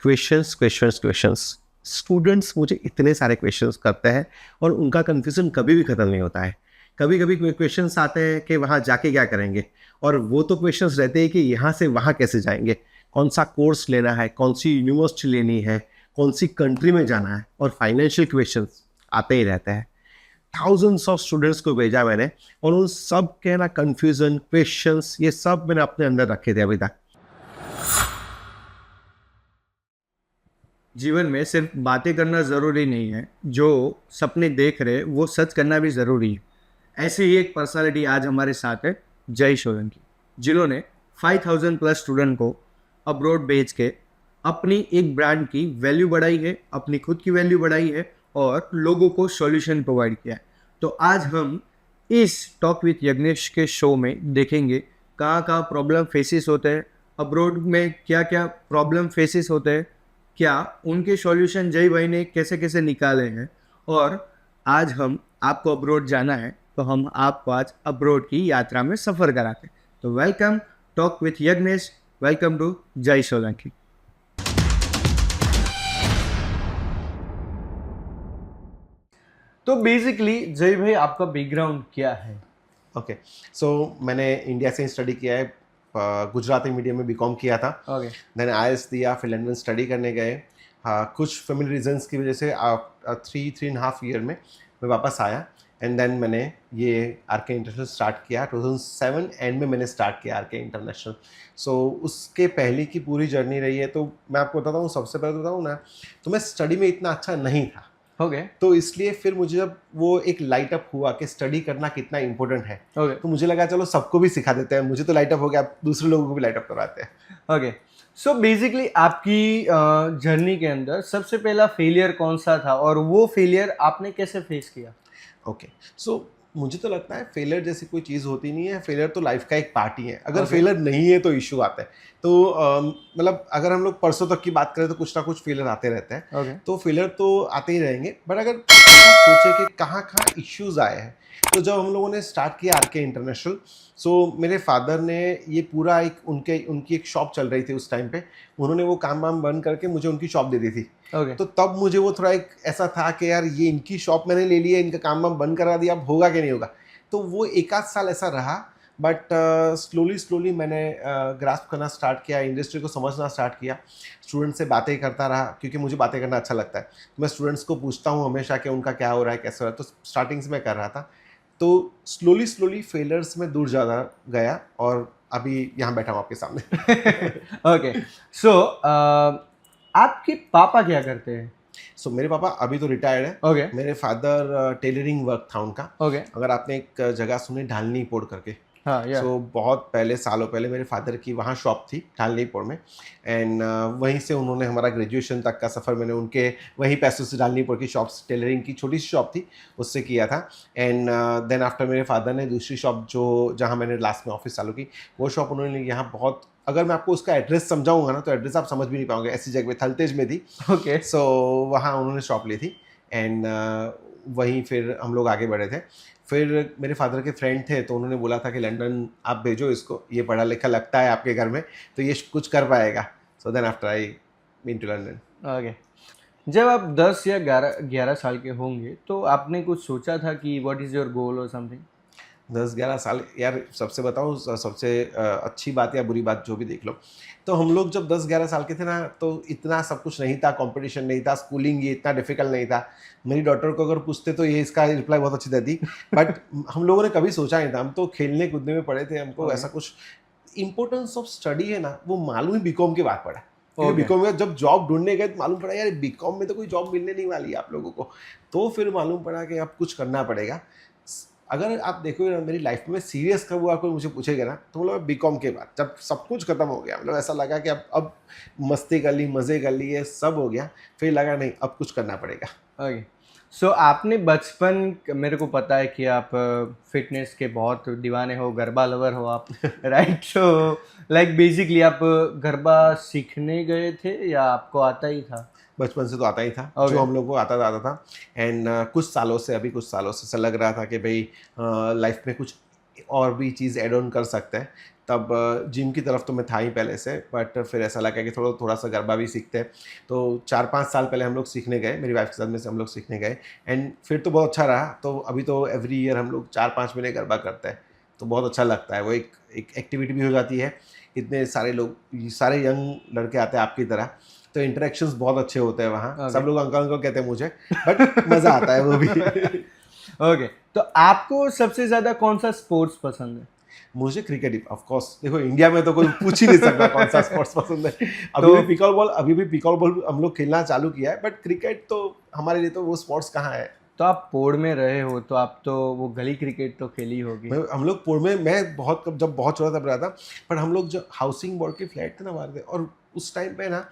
Questions questions questions. Students मुझे इतने सारे क्वेश्चंस करते हैं और उनका कन्फ्यूजन कभी भी ख़त्म नहीं होता है। कभी कभी क्वेश्चंस आते हैं कि वहाँ जाके क्या करेंगे, और वो तो क्वेश्चंस रहते हैं कि यहाँ से वहाँ कैसे जाएंगे, कौन सा कोर्स लेना है, कौन सी यूनिवर्सिटी लेनी है, कौन सी कंट्री में जाना है, और फाइनेंशियल क्वेश्चंस आते ही रहते हैं। थाउजेंड्स ऑफ स्टूडेंट्स को भेजा मैंने, और उन सब के ना कन्फ्यूजन क्वेश्चंस ये सब मैंने अपने अंदर रखे थे अभी तक। जीवन में सिर्फ बातें करना ज़रूरी नहीं है, जो सपने देख रहे वो सच करना भी ज़रूरी है। ऐसे ही एक पर्सनालिटी आज हमारे साथ है, जय सोलंकी, जिन्होंने 5000 प्लस स्टूडेंट को अब्रॉड भेज के अपनी एक ब्रांड की वैल्यू बढ़ाई है, अपनी खुद की वैल्यू बढ़ाई है और लोगों को सॉल्यूशन प्रोवाइड किया है। तो आज हम इस टॉक विथ यज्ञेश के शो में देखेंगे कहाँ कहाँ प्रॉब्लम फेसेस होते हैं, अब्रॉड में क्या क्या प्रॉब्लम फेसेस होते हैं, क्या उनके सॉल्यूशन जय भाई ने कैसे कैसे निकाले हैं। और आज हम आपको अब्रॉड जाना है तो हम आपको आज अब्रॉड की यात्रा में सफ़र कराते हैं। तो welcome talk with Yagnesh, welcome to Jay Solanki. तो बेसिकली जय भाई आपका बैकग्राउंड क्या है? ओके, सो मैंने इंडिया से स्टडी किया है, गुजराती मीडियम में बीकॉम किया था। ओके। देन आईएलटीएस दिया, फिर लंदन स्टडी करने गए। कुछ फैमिली रीजंस की वजह से 3.5 ईयर में मैं वापस आया, एंड देन मैंने ये आरके इंटरनेशनल स्टार्ट किया। 2007 एंड में मैंने स्टार्ट किया आरके इंटरनेशनल। सो उसके पहले की पूरी जर्नी रही है। तो मैं आपको बताता हूँ, सबसे पहले बताऊँ ना, तो मैं स्टडी में इतना अच्छा नहीं था। ओके। तो इसलिए फिर मुझे जब वो एक लाइट अप हुआ कि स्टडी करना कितना इंपॉर्टेंट है, ओके। तो मुझे लगा चलो सबको भी सिखा देते हैं। मुझे तो लाइट अप हो गया, आप दूसरे लोगों को भी लाइट अप करवाते हैं। ओके। सो बेसिकली आपकी जर्नी के अंदर सबसे पहला फेलियर कौन सा था और वो फेलियर आपने कैसे फेस किया? ओके, सो मुझे तो लगता है फेलियर जैसी कोई चीज़ होती नहीं है। फेलियर तो लाइफ का एक पार्ट ही है। अगर Okay. फेलियर नहीं है तो इशू आता है। तो मतलब अगर हम लोग परसों तक की बात करें तो कुछ ना कुछ फेलियर आते रहते हैं। Okay. तो फेलियर तो आते ही रहेंगे, बट अगर सोचे कि कहाँ कहाँ इश्यूज आए हैं, तो जब हम लोगों ने स्टार्ट किया आरके इंटरनेशनल, सो मेरे फादर ने ये पूरा एक उनकी एक शॉप चल रही थी उस टाइम पे, उन्होंने वो काम वाम बंद करके मुझे उनकी शॉप दे दी थी। Okay. तो तब मुझे वो थोड़ा एक ऐसा था कि यार ये इनकी शॉप मैंने ले ली है, इनका काम वाम बंद करा दिया, अब होगा कि नहीं होगा। तो वो एक आध साल ऐसा रहा, बट स्लोली मैंने ग्रास्प करना स्टार्ट किया, इंडस्ट्री को समझना स्टार्ट किया, स्टूडेंट से बातें करता रहा, क्योंकि मुझे बातें करना अच्छा लगता है। तो मैं स्टूडेंट्स को पूछता हूँ हमेशा कि उनका क्या हो रहा है, कैसे हो रहा है। तो स्टार्टिंग से मैं कर रहा था। तो स्लोली फेलियर्स में दूर ज़्यादा गया, और अभी यहाँ बैठा हूँ आपके सामने। ओके। सो आपके पापा क्या करते हैं? सो मेरे पापा अभी तो रिटायर्ड है। ओके। मेरे फादर टेलरिंग वर्क था उनका। ओके। अगर आपने एक जगह सुनी ढालनी पोड़ करके, हाँ, या सो बहुत पहले, सालों पहले मेरे फादर की वहाँ शॉप थी ढालनीपुर में, एंड वहीं से उन्होंने हमारा ग्रेजुएशन तक का सफ़र मैंने उनके वहीं पैसों से, ढालनीपुर की शॉप, टेलरिंग की छोटी सी शॉप थी, उससे किया था। एंड देन आफ्टर मेरे फादर ने दूसरी शॉप, जो जहाँ मैंने लास्ट में ऑफिस चालू की, वो शॉप उन्होंने यहाँ बहुत, अगर मैं आपको उसका एड्रेस समझाऊंगा ना तो एड्रेस आप समझ भी नहीं पाओगे, ऐसी जगह पे थलतेज में थी। ओके। सो वहाँ उन्होंने शॉप ली थी, एंड वहीं फिर हम लोग आगे बढ़े थे। फिर मेरे फादर के फ्रेंड थे, तो उन्होंने बोला था कि लंदन आप भेजो इसको, ये पढ़ा लिखा लगता है आपके घर में, तो ये कुछ कर पाएगा। So then after I been to London. Okay. जब आप 10 या 11 साल के होंगे तो आपने कुछ सोचा था कि व्हाट इज़ योर गोल और समथिंग? 10-11 साल, यार सबसे बताऊँ, सबसे अच्छी बात या बुरी बात जो भी देख लो, तो हम लोग जब 10-11 साल के थे ना, तो इतना सब कुछ नहीं था, कंपटीशन नहीं था, स्कूलिंग ये इतना डिफिकल्ट नहीं था। मेरी डॉटर को अगर पूछते तो ये इसका रिप्लाई बहुत अच्छी देती, बट हम लोगों ने कभी सोचा नहीं था। हम तो खेलने कूदने में पड़े थे, हमको ऐसा कुछ इंपॉर्टेंस ऑफ स्टडी है ना, वो मालूम ही बीकॉम के बाद पड़ा। क्योंकि बीकॉम में जब जॉब ढूंढने गए तो मालूम पड़ा यार बीकॉम में तो कोई जॉब मिलने नहीं वाली है आप लोगों को। तो फिर मालूम पड़ा कि अब कुछ करना पड़ेगा। अगर आप देखोगे ना, मेरी लाइफ में सीरियस कब हुआ कोई मुझे पूछेगा ना, तो मतलब बीकॉम के बाद जब सब कुछ खत्म हो गया, मतलब ऐसा लगा कि अब मस्ती कर ली, मज़े कर लिए, सब हो गया, फिर लगा नहीं अब कुछ करना पड़ेगा। ओके। सो आपने बचपन, मेरे को पता है कि आप फिटनेस के बहुत दीवाने हो, गरबा लवर हो आप, राइट? सो लाइक बेसिकली आप गरबा सीखने गए थे या आपको आता ही था? बचपन से तो आता ही था, Okay. जो हम लोग को आता था। एंड कुछ सालों से ऐसा लग रहा था कि भाई लाइफ में कुछ और भी चीज़ एड ऑन कर सकते हैं। तब जिम की तरफ तो मैं था ही पहले से, बट फिर ऐसा लगा कि थोड़ा सा गरबा भी सीखते हैं। तो 4-5 साल पहले हम लोग सीखने गए, मेरी वाइफ के साथ में से हम लोग सीखने गए, एंड फिर तो बहुत अच्छा रहा। तो अभी तो एवरी ईयर हम लोग 4-5 महीने गरबा करते हैं, तो बहुत अच्छा लगता है। वो एक एक्टिविटी भी हो जाती है, इतने सारे लोग, सारे यंग लड़के आते हैं आपकी तरह, तो इंटरेक्शंस बहुत अच्छे होते हैं वहाँ। Okay. सब लोग अंकल अंकल कहते हैं मुझे, बट मज़ा आता है वो भी। ओके, तो आपको सबसे ज्यादा कौन सा स्पोर्ट्स पसंद है? मुझे क्रिकेट ही, ऑफ कोर्स। देखो इंडिया में तो कोई पूछ ही नहीं सकता कौन सा स्पोर्ट्स पसंद है। अभी भी पिकल बॉल हम लोग खेलना चालू किया है, बट क्रिकेट तो हमारे लिए तो वो स्पोर्ट्स कहाँ है। तो आप पोड़ में रहे हो तो आप तो वो गली क्रिकेट तो खेली होगी। हम लोग पुर में, मैं बहुत जब बहुत छोटा तब रहा था, बट हम लोग जो हाउसिंग बोर्ड के फ्लैट थे ना हमारे, और उस टाइम पे ना,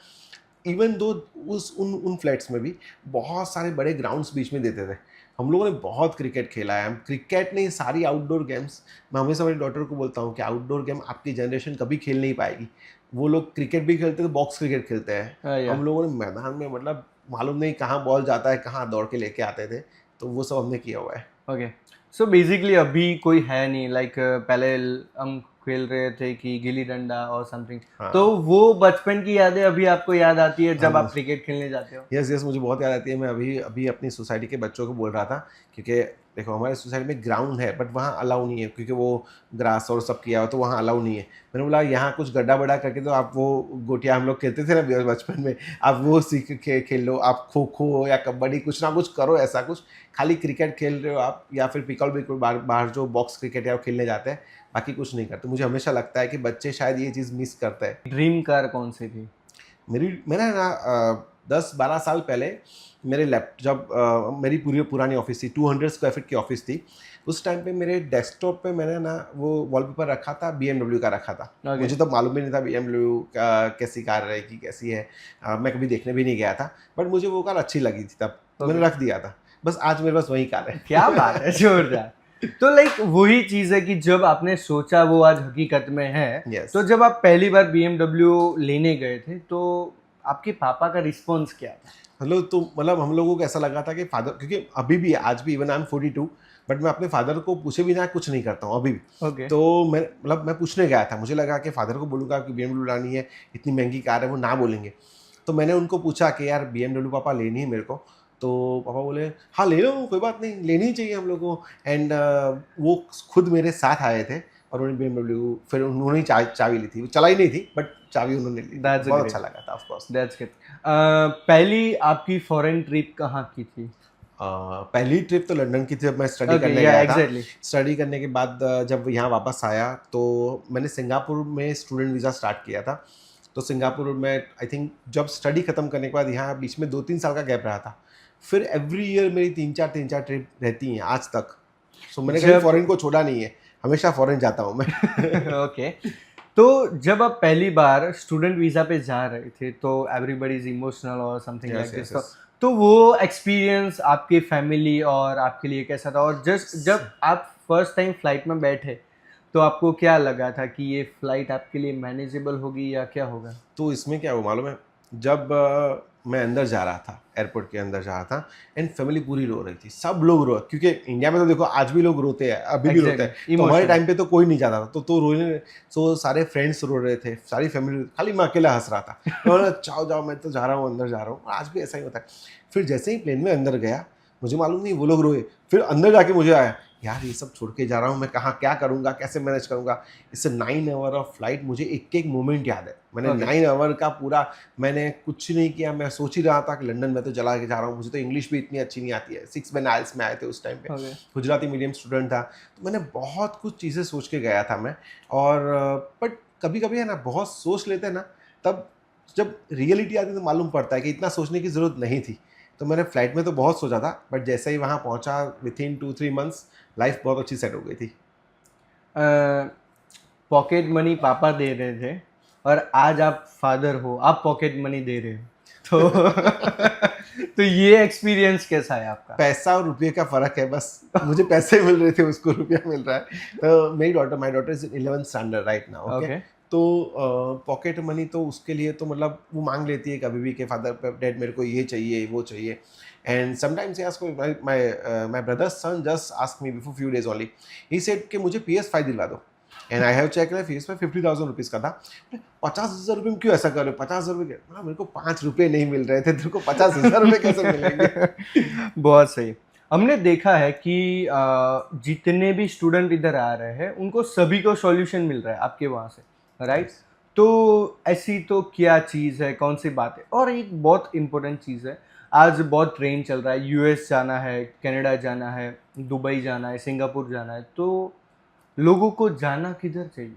इवन दो उस उन फ्लैट्स में भी बहुत सारे बड़े ग्राउंड्स बीच में देते थे। हम लोगों ने बहुत क्रिकेट खेला है। हम क्रिकेट नहीं, सारी आउटडोर गेम्स, मैं हमेशा मेरी डॉटर को बोलता हूँ कि आउटडोर गेम आपकी जनरेशन कभी खेल नहीं पाएगी। वो लोग क्रिकेट भी खेलते थे, बॉक्स क्रिकेट खेलते हैं। या हम लोगों ने मैदान में, मतलब मालूम नहीं कहाँ बॉल जाता है, कहाँ दौड़ के लेके आते थे, तो वो सब हमने किया हुआ है। ओके, सो बेसिकली अभी कोई है नहीं, लाइक पहले हम खेल रहे थे कि गिल्ली डंडा और समथिंग, हाँ। तो वो बचपन की यादें अभी आपको याद आती है जब हाँ, आप क्रिकेट खेलने जाते हो? यस यस, मुझे बहुत याद आती है। मैं अभी अभी अपनी सोसाइटी के बच्चों को बोल रहा था, क्योंकि देखो हमारे सोसाइटी में ग्राउंड है, बट वहाँ अलाउ नहीं है, क्योंकि वो ग्रास और सब किया हो, तो वहाँ अलाउ नहीं है। मैंने बोला यहाँ कुछ गड्ढा बड़ा करके, तो आप वो गोटियाँ हम लोग खेलते थे ना बचपन में, आप वो सीख के खेल लो, आप खो खो या कबड्डी कुछ ना कुछ करो, ऐसा कुछ। खाली क्रिकेट खेल रहे हो आप, या फिर पिकल बिल्कुल बाहर जो बॉक्स क्रिकेट है वो खेलने जाते हैं, बाकी कुछ नहीं करते। मुझे हमेशा लगता है कि बच्चे शायद ये चीज़ मिस करते हैं। ड्रीम कार कौन सी थी? मैंने ना 10-12 साल पहले मेरे जब मेरी पूरी पुरानी ऑफिस थी, 200 स्क्वायर फीट की ऑफिस थी। उस टाइम पे मेरे डेस्कटॉप पे मैंने ना वो वॉलपेपर रखा था, BMW का रखा था। Okay. मुझे तब मालूम भी नहीं था BMW का कैसी कार रहेगी, कैसी है। मैं कभी देखने भी नहीं गया था, बट मुझे वो कार अच्छी लगी थी तब, तो मैंने रख दिया था। बस आज मेरे पास वही कार है। क्या बात है, जोरदार। तो लाइक वही चीज है कि जब आपने सोचा वो आज हकीकत में है। Yes. तो जब आप पहली बार BMW लेने गए थे तो आपके पापा का रिस्पॉन्स क्या था? तो मतलब हम लोगों को ऐसा लगा था कि फादर, क्योंकि अभी भी, आज भी, इवन आई एम 42, बट मैं अपने फादर को पूछे बिना कुछ नहीं करता हूँ अभी भी। Okay. तो मैं पूछने गया था, मुझे लगा कि फादर को बोलूँगा कि BMW लानी है, इतनी महंगी कार है, वो ना बोलेंगे। तो मैंने उनको पूछा कि यार BMW पापा लेनी है मेरे को। तो पापा बोले हाँ ले लो, कोई बात नहीं, लेनी ही चाहिए हम लोग को। एंड वो खुद मेरे साथ आए थे, और उन्होंने BMW, फिर उन्होंने चाबी ली थी, वो चलाई नहीं थी, बट चाबी उन्होंने ली। That's बहुत great. अच्छा लगा था, ऑफ कोर्स। That's good. पहली आपकी फॉरेन ट्रिप कहाँ की थी? पहली ट्रिप तो लंदन की थी, जब मैं स्टडी Okay, करने yeah, गया exactly. था। स्टडी करने के बाद जब यहाँ वापस आया, तो मैंने सिंगापुर में स्टूडेंट वीज़ा स्टार्ट किया था। तो सिंगापुर में आई थिंक जब स्टडी ख़त्म करने के बाद यहाँ बीच में 2-3 साल का गैप रहा था। फिर एवरी ईयर मेरी 3-4 ट्रिप रहती हैं आज तक। सो मैंने कभी फॉरेन को छोड़ा नहीं है, हमेशा फॉरेन जाता हूँ मैं। ओके, तो जब आप पहली बार स्टूडेंट वीज़ा पे जा रहे थे तो एवरीबडी इज इमोशनल और समथिंग लाइक दिस, तो वो एक्सपीरियंस आपकी फैमिली और आपके लिए कैसा था? और जस्ट जब आप फर्स्ट टाइम फ्लाइट में बैठे तो आपको क्या लगा था कि ये फ्लाइट आपके लिए मैनेजेबल होगी या क्या होगा? तो इसमें क्या हुआ मालूम है, जब मैं अंदर जा रहा था, एयरपोर्ट के अंदर जा रहा था, एंड फैमिली पूरी रो रही थी, सब लोग रो, क्योंकि इंडिया में तो देखो आज भी लोग रोते हैं, अभी भी रोते हैं। तो हमारे टाइम पे तो कोई नहीं जाता था, तो रोने, तो सारे फ्रेंड्स रो रहे थे, सारी फैमिली, खाली मैं अकेला हंस रहा था। जाओ जाओ, मैं तो जा रहा हूँ, अंदर जा रहा हूँ। आज भी ऐसा ही होता है। फिर जैसे ही प्लेन में अंदर गया, मुझे मालूम नहीं वो लोग रोए, फिर अंदर जाके मुझे आया यार ये सब छोड़ के जा रहा हूँ मैं, कहाँ क्या करूँगा, कैसे मैनेज करूँगा। इससे 9 आवर ऑफ फ्लाइट, मुझे एक एक मोमेंट याद है। मैंने 9 आवर का पूरा, मैंने कुछ नहीं किया। मैं सोच ही रहा था कि लंदन में तो चला के जा रहा हूँ, मुझे तो इंग्लिश भी इतनी अच्छी नहीं आती है। 6 में आइल्स में आए थे उस टाइम पे, गुजराती मीडियम स्टूडेंट था, तो मैंने बहुत कुछ चीज़ें सोच के गया था मैं। और बट कभी कभी है ना, बहुत सोच लेते हैं ना, तब जब रियलिटी आती है तो मालूम पड़ता है कि इतना सोचने की ज़रूरत नहीं थी। तो मैंने फ्लाइट में तो बहुत सोचा था, बट जैसे ही वहाँ पहुँचा, विथिन 2-3 मंथ्स लाइफ बहुत अच्छी सेट हो गई थी। पॉकेट मनी पापा दे रहे थे और आज आप फादर हो, आप पॉकेट मनी दे रहे हो, तो तो ये एक्सपीरियंस कैसा है आपका? पैसा और रुपये का फ़र्क है बस। मुझे पैसे मिल रहे थे, उसको रुपया मिल रहा है। तो my daughter is 11th standard right now. Okay, तो पॉकेट मनी तो उसके लिए तो मतलब वो मांग लेती है कभी भी कि फादर डैड मेरे को ये चाहिए वो चाहिए। And sometimes my brother's son just ask me before few days only, he said कि मुझे PS5 दिलवा दो। And I have check fees में 50,000 रुपीज़ का था। 50,000 रुपये में क्यों ऐसा कर रहे हो? 50,000 रुपये मेरे को 5 रुपये नहीं मिल रहे थे, तेरे को 50,000 रुपये कैसे मिलेंगे? बहुत सही। हमने देखा है कि जितने भी स्टूडेंट इधर आ रहे हैं उनको सभी को सॉल्यूशन मिल रहा है आपके वहाँ से, राइट? तो ऐसी तो क्या चीज़ है, कौन सी बात है? और एक बहुत इम्पोर्टेंट चीज़ है, आज बहुत ट्रेंड चल रहा है, यूएस जाना है, कनाडा जाना है, दुबई जाना है, सिंगापुर जाना है, तो लोगों को जाना किधर चाहिए?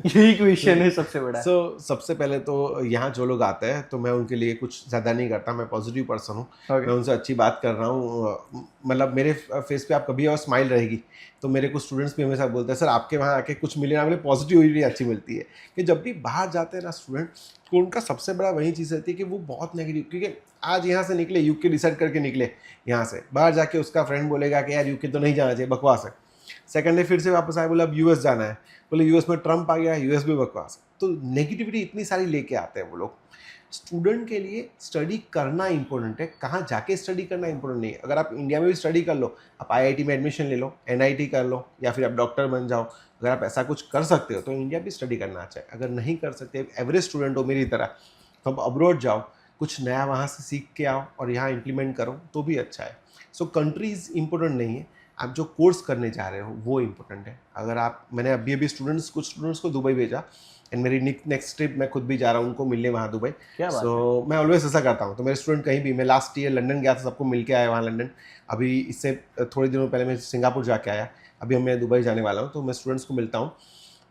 यही क्वेश्चन है सबसे बड़ा। सबसे पहले तो यहाँ जो लोग आते हैं तो मैं उनके लिए कुछ ज़्यादा नहीं करता, मैं पॉजिटिव पर्सन हूँ। Okay. मैं उनसे अच्छी बात कर रहा हूँ, मतलब मेरे फेस पे आप कभी और स्माइल रहेगी। तो मेरे कुछ स्टूडेंट्स भी हमेशा बोलते हैं सर आपके वहाँ आके कुछ मिले ना, मिले पॉजिटिविटी अच्छी मिलती है। कि जब भी बाहर जाते हैं ना स्टूडेंट, तो उनका सबसे बड़ा वही चीज़ रहती है कि वो बहुत नेगेटिव, क्योंकि आज यहाँ से निकले यूके डिसाइड करके निकले, यहाँ से बाहर जाके उसका फ्रेंड बोलेगा कि यार यूके तो नहीं जाना चाहिए, बकवास है। सेकंड डे फिर से वापस आए, बोले अब यूएस जाना है, बोले यूएस में ट्रम्प आ गया, यूएस भी बकवास है। तो नेगेटिविटी इतनी सारी लेके आते हैं वो लोग। स्टूडेंट के लिए स्टडी करना इंपॉर्टेंट है, कहाँ जाके स्टडी करना इंपॉर्टेंट नहीं है। अगर आप इंडिया में भी स्टडी कर लो, आप आईआईटी में एडमिशन ले लो, एनआईटी कर लो, या फिर आप डॉक्टर बन जाओ, अगर आप ऐसा कुछ कर सकते हो तो इंडिया भी स्टडी करना अच्छा है। अगर नहीं कर सकते, एवरेज स्टूडेंट हो मेरी तरह, तो आप अब्रॉड जाओ, कुछ नया वहाँ से सीख के आओ और यहाँ इम्प्लीमेंट करो तो भी अच्छा है। सो कंट्रीज इंपॉर्टेंट नहीं है, आप जो कोर्स करने जा रहे हो वो इम्पोर्टेंट है। अगर आप, मैंने अभी कुछ स्टूडेंट्स को दुबई भेजा, एंड मेरी नेक्स्ट ट्रिप मैं खुद भी जा रहा हूँ उनको मिलने वहाँ दुबई। क्या बात सो मैं ऑलवेज ऐसा करता हूँ। तो मेरे स्टूडेंट कहीं भी, मैं लास्ट ईयर लंदन गया था, सबको मिल के आया वहाँ लंदन। अभी इससे थोड़े दिनों पहले मैं सिंगापुर जाके आया, अभी मैं दुबई जाने वाला हूँ, तो मैं स्टूडेंट्स को मिलता हूँ।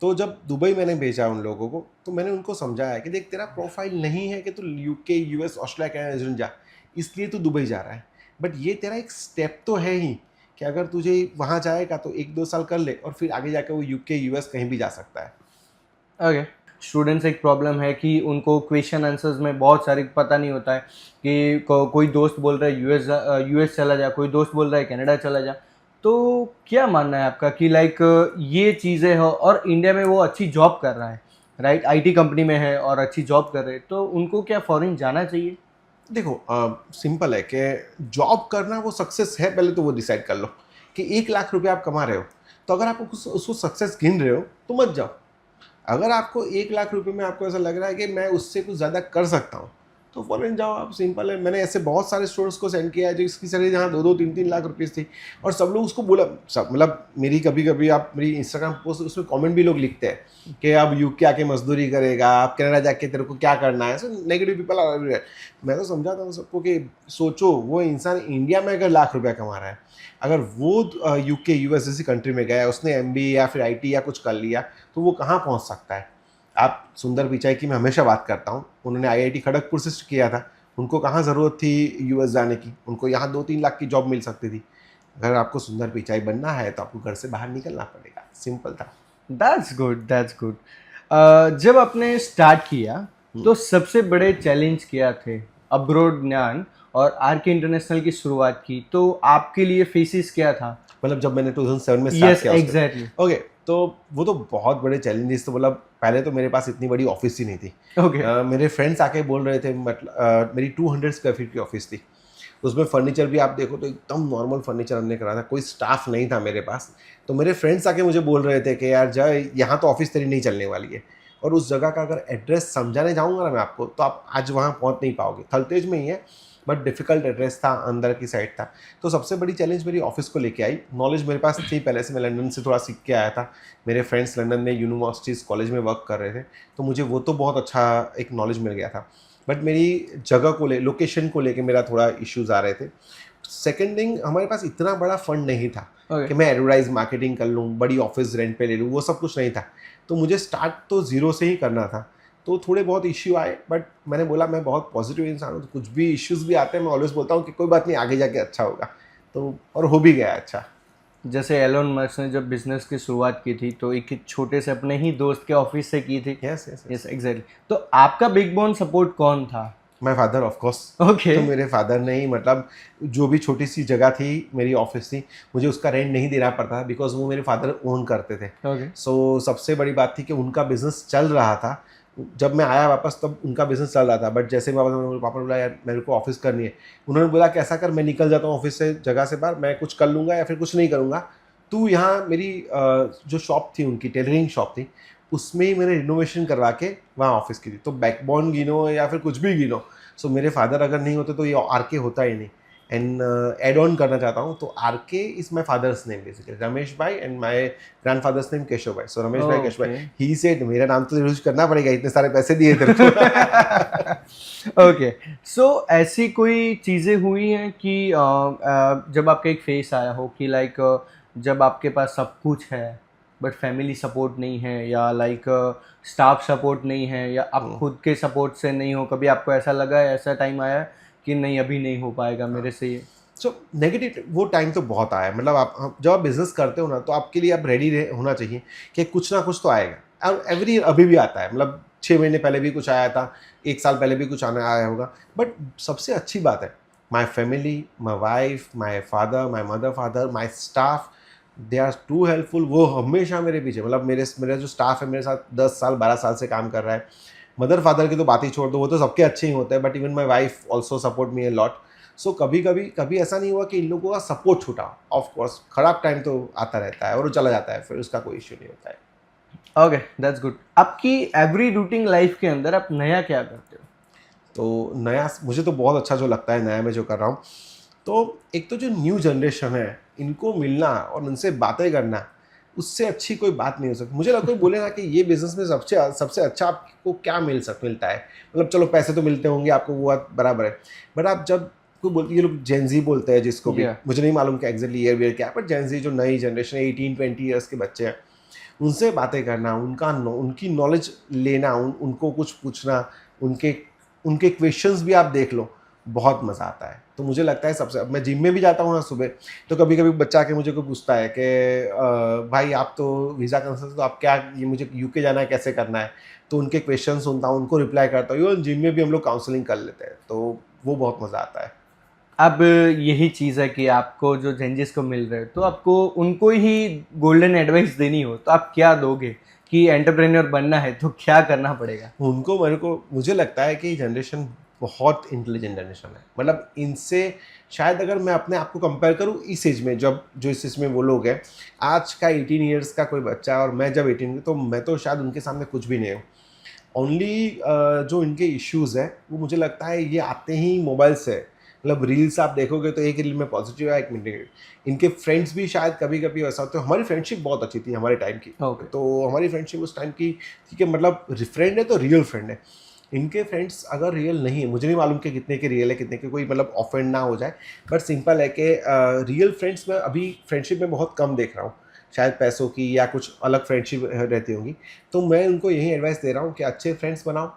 तो जब दुबई मैंने भेजा उन लोगों को, तो मैंने उनको समझाया कि देख तेरा प्रोफाइल नहीं है कि तू यूके, यूएस, ऑस्ट्रेलिया, कनाडा जा, इसलिए तू दुबई जा रहा है, बट ये तेरा एक स्टेप तो है ही कि अगर तुझे वहाँ जाएगा तो 1-2 साल कर ले और फिर आगे जाकर वो यूके, यूएस कहीं भी जा सकता है। ओके। स्टूडेंट्स एक प्रॉब्लम है कि उनको क्वेश्चन आंसर्स में बहुत सारी पता नहीं होता है कि कोई दोस्त बोल रहा है यूएस चला जा, कोई दोस्त बोल रहा है कनाडा चला जा। तो क्या मानना है आपका कि लाइक ये चीज़ें हो और इंडिया में वो अच्छी जॉब कर रहा है, राइट? आईटी कंपनी में है और अच्छी जॉब कर रहे हैं, तो उनको क्या फॉरेन जाना चाहिए? देखो सिंपल है कि जॉब करना वो सक्सेस है, पहले तो वो डिसाइड कर लो कि 1 लाख रुपये आप कमा रहे हो, तो अगर आप उसको सक्सेस गिन रहे हो तो मत जाओ। अगर आपको 1 लाख रुपये में आपको ऐसा लग रहा है कि मैं उससे कुछ ज़्यादा कर सकता हूँ, तो फॉरेन जाओ आप, सिंपल है। मैंने ऐसे बहुत सारे स्टूडेंट्स को सेंड किया है जो इसकी सैलरी जहाँ 2-3 लाख रुपीज़ थी, और सब लोग उसको बोला, सब मतलब मेरी कभी कभी आप मेरी इंस्टाग्राम पोस्ट उसमें कमेंट भी लोग लिखते हैं कि अब यूके आके मजदूरी करेगा, आप कनाडा जाके तेरे को क्या करना है। So negative people are everywhere. मैं तो समझाता हूँ सबको कि सोचो, वो इंसान इंडिया में अगर लाख रुपया कमा रहा है, अगर वो यूके, यूएस जैसी कंट्री में गया, उसने एमबीए या फिर आईटी या कुछ कर लिया, तो वो कहाँ पहुँच सकता है। आप सुंदर पिचाई की मैं हमेशा बात करता हूँ, उन्होंने आईआईटी खड़गपुर से किया था, उनको कहाँ ज़रूरत थी यूएस जाने की, उनको यहाँ 2-3 लाख की जॉब मिल सकती थी। अगर आपको सुंदर पिचाई बनना है तो आपको घर से बाहर निकलना पड़ेगा, सिंपल था। That's good, that's good. जब आपने स्टार्ट किया तो सबसे बड़े चैलेंज क्या थे? अब्रॉड ज्ञान और आरके इंटरनेशनल की शुरुआत की, तो आपके लिए फेसिस क्या था? मतलब जब मैंने 2007 में स्टार्ट किया, एग्जैक्टली। ओके, तो वो तो बहुत बड़े चैलेंजेस। तो मतलब पहले तो मेरे पास इतनी बड़ी ऑफिस ही नहीं थी। ओके। मेरे फ्रेंड्स आके बोल रहे थे, मतलब मेरी 200 स्क्वायर फीट की ऑफिस थी, उसमें फर्नीचर भी आप देखो तो एकदम नॉर्मल फर्नीचर हमने करा था, कोई स्टाफ नहीं था मेरे पास। तो मेरे फ्रेंड्स आके मुझे बोल रहे थे कि यार जय, यहाँ तो ऑफिस तेरी नहीं चलने वाली है, और उस जगह का अगर एड्रेस समझाने जाऊँगा ना मैं आपको, तो आप आज वहाँ पहुँच नहीं पाओगे। थलतेज में ही है, बट डिफ़िकल्ट एड्रेस था, अंदर की साइड था। तो सबसे बड़ी चैलेंज मेरी ऑफिस को लेके आई। नॉलेज मेरे पास थी पहले से, मैं लंदन से थोड़ा सीख के आया था, मेरे फ्रेंड्स लंदन में यूनिवर्सिटीज़, कॉलेज में वर्क कर रहे थे, तो मुझे वो तो बहुत अच्छा एक नॉलेज मिल गया था। बट मेरी जगह को लोकेशन को लेके मेरा थोड़ा इश्यूज़ आ रहे थे। सेकेंड थिंग, हमारे पास इतना बड़ा फंड नहीं था कि मैं एडवर्टाइज मार्केटिंग कर लूँ, बड़ी ऑफिस रेंट पे ले लूँ, वो सब कुछ नहीं था। तो मुझे स्टार्ट तो ज़ीरो से ही करना था, तो थोड़े बहुत इश्यू आए, बट मैंने बोला मैं बहुत पॉजिटिव इंसान हूँ, तो कुछ भी इश्यूज़ भी आते हैं मैं ऑलवेज बोलता हूँ कि कोई बात नहीं, आगे जाके अच्छा होगा। तो और हो भी गया अच्छा। जैसे एलोन मस्क ने जब बिजनेस की शुरुआत की थी तो एक छोटे से अपने ही दोस्त के ऑफिस से की थी। Yes yes yes, exactly. तो आपका बिग बोन सपोर्ट कौन था? My father of course. Okay. तो मेरे फादर ने ही, मतलब जो भी छोटी सी जगह थी मेरी ऑफिस थी, मुझे उसका रेंट नहीं देना पड़ता था, बिकॉज वो मेरे फादर ओन करते थे। ओके। सो सबसे बड़ी बात थी कि उनका बिजनेस चल रहा था। जब मैं आया वापस तब उनका बिजनेस चल रहा था, बट जैसे पापा ने बोला यार मेरे को ऑफिस करनी है, उन्होंने बोला कि ऐसा कर, मैं निकल जाता हूँ ऑफिस से, जगह से बाहर, मैं कुछ कर लूँगा या फिर कुछ नहीं करूँगा, तू यहाँ मेरी जो शॉप थी उनकी टेलरिंग शॉप थी उसमें ही मैंने रिनोवेशन करवा के वहाँ ऑफिस की थी। तो बैकबोन गिनो या फिर कुछ भी गिनो, सो मेरे फादर अगर नहीं होते तो ये आर होता ही नहीं। एंड एड ऑन करना चाहता हूँ, तो R K is my father's name basically, Ramesh bhai, and my grandfather's name Keshav bhai. So Ramesh भाई केशव भाई, ही सेड मेरा नाम तो यूज करना पड़ेगा, इतने सारे पैसे दिए तेरे को। ओके, सो ऐसी कोई चीज़ें हुई हैं कि जब आपका एक फेस आया हो कि लाइक जब आपके पास सब कुछ है बट फैमिली सपोर्ट नहीं है, या लाइक स्टाफ सपोर्ट नहीं है, या आप खुद के सपोर्ट से नहीं हो, कभी आपको ऐसा लगा है, ऐसा टाइम आया है कि नहीं अभी नहीं हो पाएगा मेरे से ये? सो नेगेटिव वो टाइम तो बहुत आया है। मतलब आप जब आप बिजनेस करते हो ना, तो आपके लिए आप रेडी होना चाहिए कि कुछ ना कुछ तो आएगा। और एवरी अभी भी आता है, मतलब 6 महीने पहले भी कुछ आया था, 1 साल पहले भी कुछ आना आया होगा। बट सबसे अच्छी बात है, my family, my wife, my father, my mother father, my staff, they are too helpful. वो हमेशा मेरे पीछे, मतलब मेरा जो स्टाफ है मेरे साथ 10 साल 12 साल से काम कर रहा है। मदर फादर की तो बात ही छोड़ दो, वो तो सबके अच्छे ही होते हैं, but even my wife also support me a lot. So कभी ऐसा नहीं हुआ कि इन लोगों का सपोर्ट छूटा। ऑफ कोर्स खराब टाइम तो आता रहता है और वो चला जाता है, फिर उसका कोई इश्यू नहीं होता है। Okay, that's good. आपकी एवरी रूटीन लाइफ के अंदर आप नया क्या करते हो? तो नया मुझे तो बहुत अच्छा जो लगता है नया मैं जो कर रहा हूँ, तो एक तो जो न्यू जनरेशन है इनको मिलना और उनसे बातें करना, उससे अच्छी कोई बात नहीं हो सकती। मुझे लगता है, कोई बोले ना कि ये बिजनेस में सबसे अच्छा आपको क्या मिलता है, मतलब चलो पैसे तो मिलते होंगे आपको, वो बात बराबर है। बट आप जब कोई बोलते, ये लोग जेनजी बोलते हैं जिसको भी, मुझे नहीं मालूम कि एग्जैक्टली ईयर क्या है, पर जेनजी जो नई जनरेशन 18-20 ईयर्स के बच्चे हैं, उनसे बातें करना, उनकी नॉलेज लेना, उनको कुछ पूछना, उनके क्वेश्चंस भी आप देख लो, बहुत मज़ा आता है। तो मुझे लगता है सबसे, अब मैं जिम में भी जाता हूँ ना सुबह, तो कभी कभी बच्चा आके मुझे कोई पूछता है कि भाई आप तो वीज़ा कंसल्ट, तो आप क्या, ये मुझे यूके जाना है, कैसे करना है, तो उनके क्वेश्चन सुनता हूँ, उनको रिप्लाई करता हूँ। इवन जिम में भी हम लोग काउंसलिंग कर लेते हैं, तो वो बहुत मज़ा आता है। अब यही चीज़ है कि आपको जो चेंजेस को मिल रहे हैं, तो आपको उनको ही गोल्डन एडवाइस देनी हो तो आप क्या दोगे कि एंटरप्रेन्योर बनना है तो क्या करना पड़ेगा? मुझे लगता है कि जनरेशन बहुत इंटेलिजेंट जनरेशन है। मतलब इनसे शायद अगर मैं अपने आप को कंपेयर करूँ इस एज में, जो इस एज में वो लोग हैं, आज का 18 ईयर्स का कोई बच्चा और मैं जब 18, तो मैं तो शायद उनके सामने कुछ भी नहीं हूँ। ओनली जो इनके इश्यूज़ है वो मुझे लगता है ये आते ही मोबाइल से। मतलब रील्स आप देखोगे तो एक रील में पॉजिटिव है, एक में नेगेटिव। इनके फ्रेंड्स भी शायद कभी कभी ऐसा होता है। हमारी फ्रेंडशिप बहुत अच्छी थी हमारे टाइम की। Okay. तो हमारी फ्रेंडशिप उस टाइम की ठीक है, मतलब फ्रेंड है तो रियल फ्रेंड है। इनके फ्रेंड्स अगर रियल नहीं है, मुझे नहीं मालूम कि कितने के रियल है कितने के, कोई मतलब ऑफेंड ना हो जाए, बट सिंपल है कि रियल फ्रेंड्स में अभी फ्रेंडशिप में बहुत कम देख रहा हूँ। शायद पैसों की या कुछ अलग फ्रेंडशिप रहती होंगी। तो मैं उनको यही एडवाइस दे रहा हूँ कि अच्छे फ्रेंड्स बनाओ,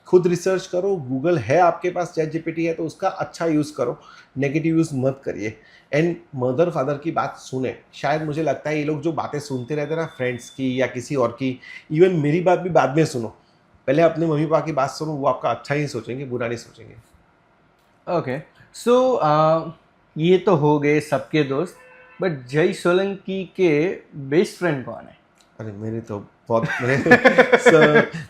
खुद रिसर्च करो, गूगल है आपके पास, चैट जीपीटी है, तो उसका अच्छा यूज़ करो, नेगेटिव यूज़ मत करिए। एंड मदर फादर की बात सुने। शायद मुझे लगता है ये लोग जो बातें सुनते रहते हैं ना फ्रेंड्स की या किसी और की, इवन मेरी बात भी बाद में सुनो, पहले अपने मम्मी पापा की बात सुनो, वो आपका अच्छा ही सोचेंगे, बुरा नहीं सोचेंगे। ओके, सो ये तो हो गए सबके दोस्त, बट जय सोलंकी के बेस्ट फ्रेंड कौन है? अरे मेरे तो बहुत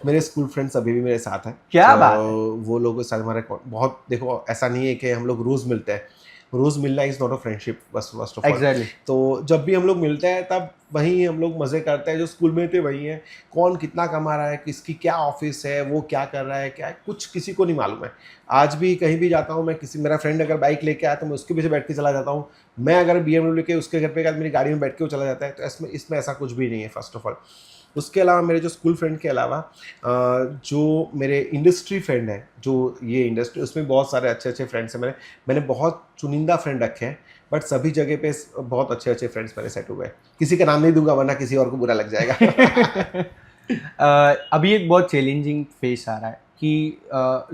मेरे स्कूल फ्रेंड्स अभी भी मेरे साथ हैं। क्या तो बात है? वो लोगों के साथ हमारे बहुत, देखो ऐसा नहीं है कि हम लोग रोज़ मिलते हैं, रोज़ मिलना is not a friendship first of all. Exactly. तो जब भी हम लोग मिलते हैं तब वही हम लोग मज़े करते हैं, जो स्कूल में थे वही हैं। कौन कितना कमा रहा है, किसकी क्या ऑफिस है, वो क्या कर रहा है, क्या है, कुछ किसी को नहीं मालूम है। आज भी कहीं भी जाता हूँ मैं, मेरा फ्रेंड अगर बाइक लेके आया तो मैं उसके पीछे बैठ के चला जाता हूँ। मैं अगर BMW लेके उसके घर पे मेरी गाड़ी में बैठ के वो चला जाता है। तो इसमें ऐसा कुछ भी नहीं है फर्स्ट ऑफ ऑल। उसके अलावा मेरे जो स्कूल फ्रेंड के अलावा जो मेरे इंडस्ट्री फ्रेंड हैं, जो ये इंडस्ट्री, उसमें बहुत सारे अच्छे अच्छे फ्रेंड्स हैं। मैंने बहुत चुनिंदा फ्रेंड रखे हैं, बट सभी जगह पे बहुत अच्छे अच्छे फ्रेंड्स मेरे सेट हुए हैं। किसी का नाम नहीं दूंगा वरना किसी और को बुरा लग जाएगा। अभी एक बहुत चैलेंजिंग फेस आ रहा है कि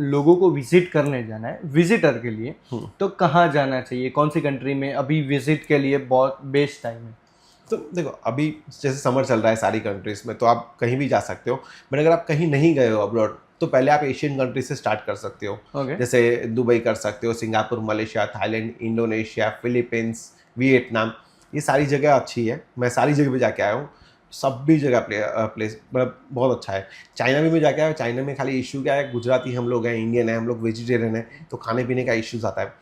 लोगों को विजिट करने जाना है विजिटर के लिए, तो कहाँ जाना चाहिए, कौन सी कंट्री में अभी विजिट के लिए बहुत बेस्ट टाइम है? तो देखो अभी जैसे समर चल रहा है सारी कंट्रीज़ में, तो आप कहीं भी जा सकते हो। बट अगर आप कहीं नहीं गए हो अब्रॉड, तो पहले आप एशियन कंट्री से स्टार्ट कर सकते हो। Okay. जैसे दुबई कर सकते हो, Singapore, Malaysia, Thailand, Indonesia, Philippines, Vietnam, ये सारी जगह अच्छी है। मैं सारी जगह पे जाके आया हूँ, सब भी जगह प्लेस मतलब बहुत अच्छा है। चाइना भी मैं जाके आया हूँ। चाइना में खाली इशू क्या है, गुजराती हम लोग हैं, इंडियन है, हम लोग वेजिटेरियन है, तो खाने पीने का इश्यूज आता है।